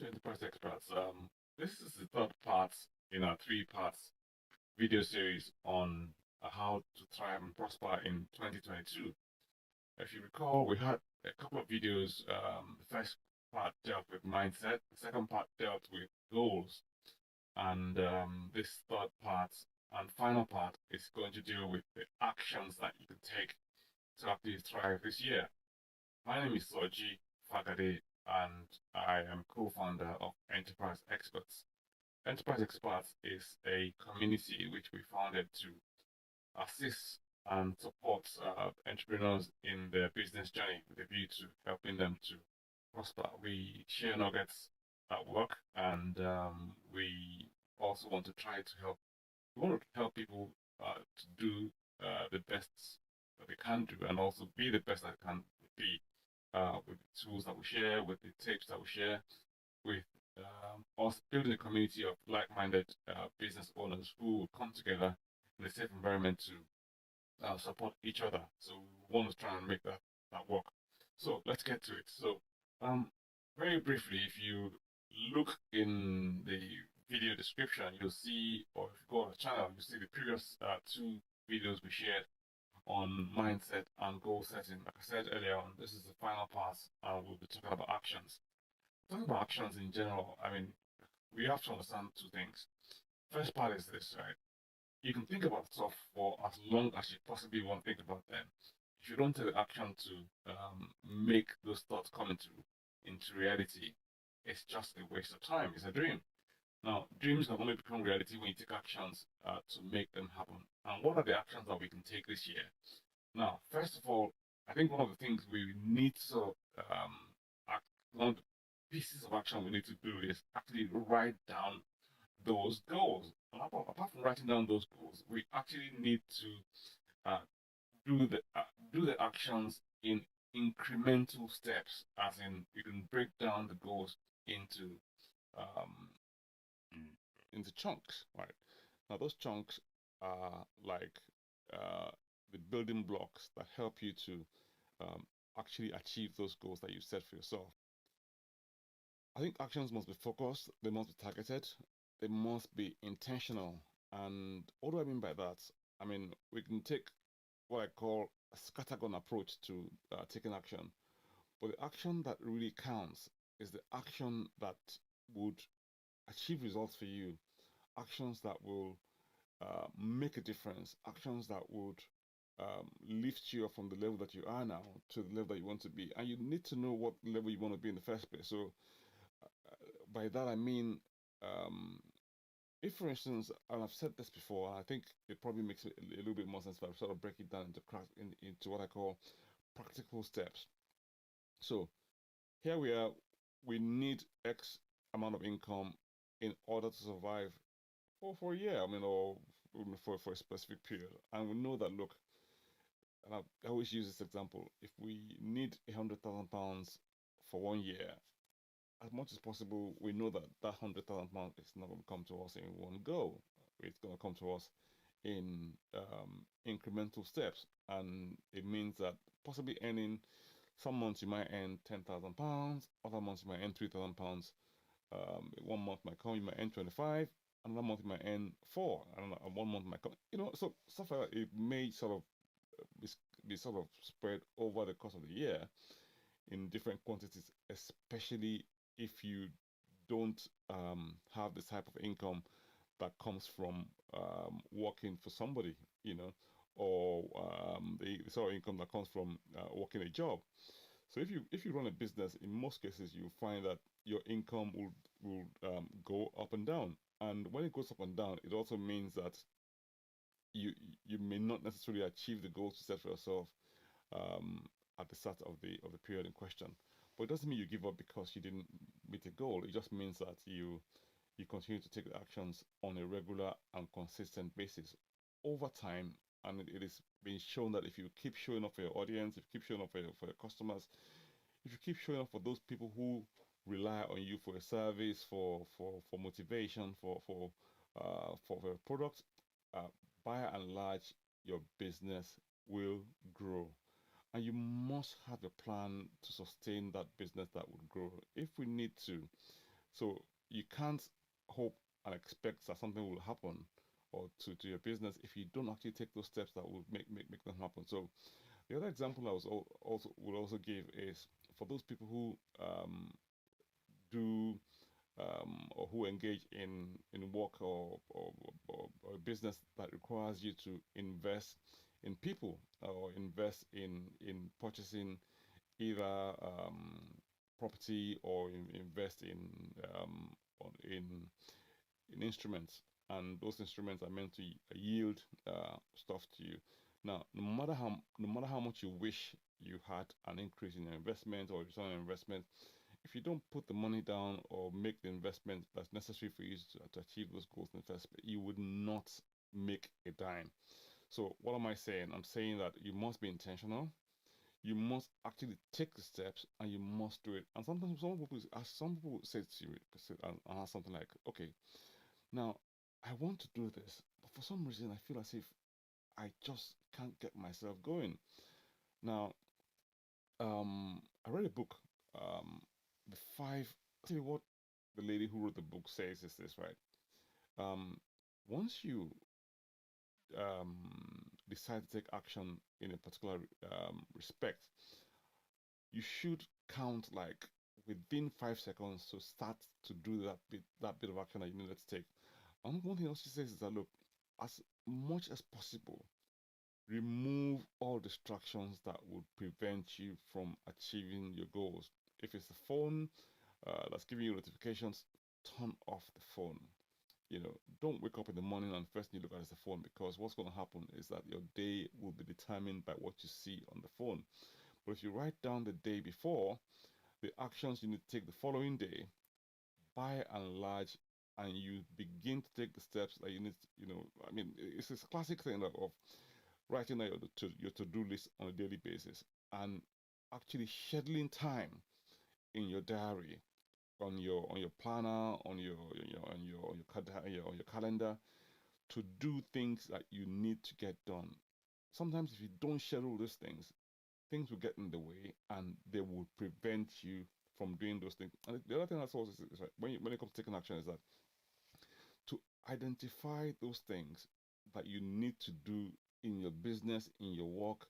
Enterprise Experts. This is the third part in our three parts video series on how to thrive and prosper in 2022. If you recall, we had a couple of videos. The first part dealt with mindset, the second part dealt with goals, and this third part and final part is going to deal with the actions that you can take to actually thrive this year. My name is Soji Fagade, and I am co-founder of Enterprise Experts. Enterprise Experts is a community which we founded to assist and support entrepreneurs in their business journey with a view to helping them to prosper. We share nuggets at work, and we also want to try to help. We want to help people to do the best that they can do, and also be the best that they can be with the tools that we share, with the tips that we share, with us building a community of like-minded business owners who will come together in a safe environment to support each other. So we want to try and make that work. So let's get to it. So very briefly, if you look in the video description, you'll see, or if you go on the channel, you'll see the previous two videos we shared on mindset and goal setting. Like I said earlier on, this is the final part, and we'll be talking about actions. Talking about actions in general, I mean, we have to understand two things. First part is this, right? You can think about stuff for as long as you possibly want to think about them. If you don't take the action to make those thoughts come into reality, it's just a waste of time. It's a dream. Now, dreams can only become reality when you take actions to make them happen. And what are the actions that we can take this year? Now, first of all, I think one of the things we need to one of the pieces of action we need to do is actually write down those goals. And apart from writing down those goals, we actually need to do the actions in incremental steps, as in you can break down the goals um, into chunks, right? Now those chunks are like uh, the building blocks that help you to actually achieve those goals that you set for yourself. I think actions must be focused, they must be targeted, they must be intentional. And what do I mean by that? I mean, we can take what I call a scattergun approach to taking action. But the action that really counts is the action that would achieve results for you, actions that will make a difference, actions that would lift you up from the level that you are now to the level that you want to be. And you need to know what level you want to be in the first place. So, by that I mean, um, if for instance, and I've said this before, I think it probably makes a little bit more sense if I sort of break it down into what I call practical steps. So here we are, we need X amount of income in order to survive for a year, I mean, or for a specific period. And we know that, look, and I always use this example, if we need £100,000 for 1 year, as much as possible, we know that that £100,000 is not going to come to us in one go. It's going to come to us in incremental steps, and it means that possibly earning some months you might earn £10,000, other months you might earn £3,000. 1 month might come, you might earn 25. Another month you might earn four. And 1 month might come, so stuff like that. It may sort of be sort of spread over the course of the year in different quantities, especially if you don't have this type of income that comes from working for somebody, or the sort of income that comes from working a job. So if you run a business, in most cases you find that your income will go up and down, and when it goes up and down, it also means that you you may not necessarily achieve the goals you set for yourself um, at the start of the period in question. But it doesn't mean you give up because you didn't meet a goal. It just means that you continue to take the actions on a regular and consistent basis over time. And it is being shown that if you keep showing up for your audience, if you keep showing up for your customers, if you keep showing up for those people who rely on you for a service, for motivation, for a product, uh, by and large, your business will grow. And you must have a plan to sustain that business that would grow. If we need to So you can't hope and expect that something will happen or to your business if you don't actually take those steps that will make them happen. So the other example I was also will also give is for those people who do or who engage in work or business that requires you to invest in people or invest in purchasing either property or invest in instruments, and those instruments are meant to yield stuff to you. Now, no matter how much you wish you had an increase in your investment or return on investment, if you don't put the money down or make the investment that's necessary for you to achieve those goals in the first place, you would not make a dime. So, what am I saying? I'm saying that you must be intentional. You must actually take the steps and you must do it. And sometimes some people say to you and ask something like, okay, now I want to do this, but for some reason I feel as if I just can't get myself going. Now, I read a book, the five. Tell you what the lady who wrote the book says is this, right? Um, Once you decide to take action in a particular respect, you should count like within 5 seconds to start to do that bit of action that you needed to take. And one thing else she says is that look, as much as possible, remove all distractions that would prevent you from achieving your goals. If it's the phone that's giving you notifications, turn off the phone. Don't wake up in the morning and first thing you look at is the phone, because what's going to happen is that your day will be determined by what you see on the phone. But if you write down the day before, the actions you need to take the following day, by and large, and you begin to take the steps that you need I mean, it's this classic thing of writing out your to-do list on a daily basis and actually scheduling time in your diary, on your planner, on your calendar, to do things that you need to get done. Sometimes if you don't schedule these things will get in the way and they will prevent you from doing those things. And the other thing that's also is right, when it comes to taking action, is that to identify those things that you need to do in your business, in your work,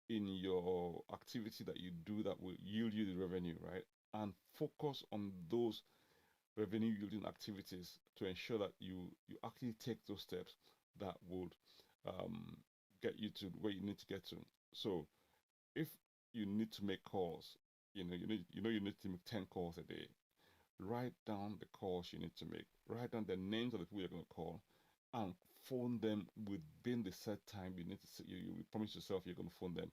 in your activity that you do that will yield you the revenue, right? And focus on those revenue yielding activities to ensure that you actually take those steps that would um, get you to where you need to get to. So if you need to make calls, you need to make 10 calls a day. Write down the calls you need to make. Write down the names of the people you're going to call, and phone them within the set time you need to. You promise yourself you're going to phone them.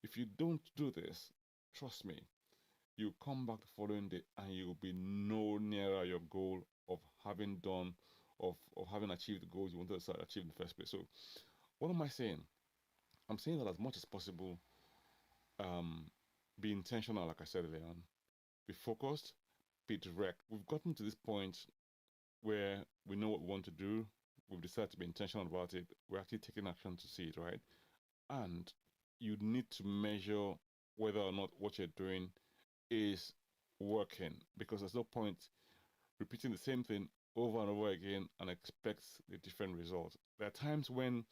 If you don't do this, trust me, you come back the following day and you'll be no nearer your goal of having done, of having achieved the goals you wanted to achieve in the first place. So, what am I saying? I'm saying that as much as possible, um, be intentional, like I said earlier on, be focused, be direct. We've gotten to this point where we know what we want to do, we've decided to be intentional about it, we're actually taking action to see it, right? And you need to measure whether or not what you're doing is working, because there's no point repeating the same thing over and over again and expect a different result. There are times when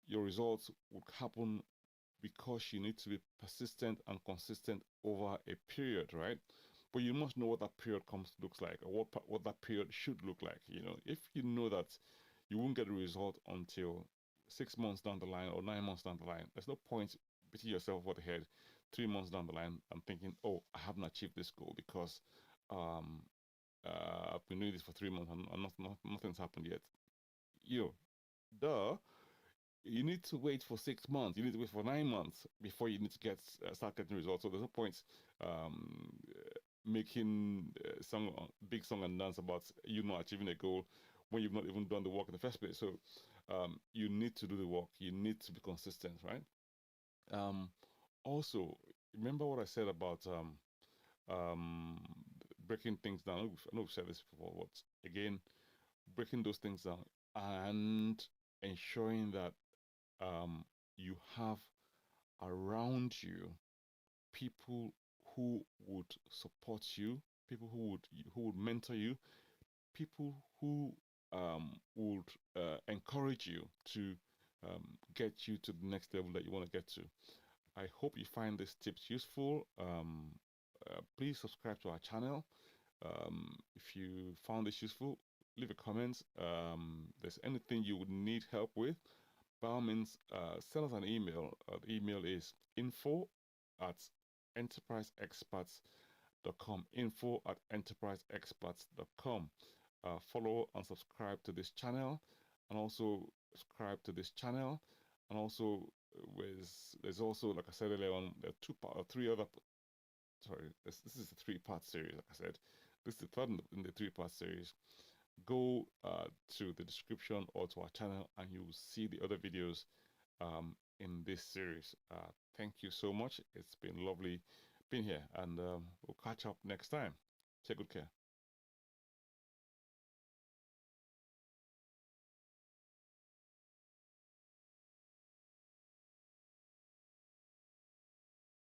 your results would happen because you need to be persistent and consistent over a period, right? But you must know what that period looks like, or what that period should look like. If you know that you won't get a result until 6 months down the line or 9 months down the line, there's no point beating yourself over the head 3 months down the line and thinking, oh, I haven't achieved this goal because um, I've been doing this for 3 months and nothing's happened yet. You Duh, you need to wait for 6 months. You need to wait for 9 months before you need to start getting results. So there's no point um, making some big song and dance about you not achieving a goal when you've not even done the work in the first place. So you need to do the work. You need to be consistent, right? Um, Also, remember what I said about um, breaking things down. I know we've said this before, but again, breaking those things down and ensuring that you have around you people who would support you, people who would mentor you, people who would encourage you to get you to the next level that you want to get to. I hope you find these tips useful. Please subscribe to our channel. If you found this useful, leave a comment. There's anything you would need help with, by all means, send us an email. The email is info@enterpriseexperts.com. Info@enterpriseexperts.com. Follow and subscribe to this channel, and also subscribe to this channel, and also there's also, like I said earlier on, there are three other. Sorry, this is a three-part series. Like I said, this is the third in the three-part series. Go to the description or to our channel, and you will see the other videos in this series. Thank you so much. It's been lovely being here, and we'll catch up next time. Take good care.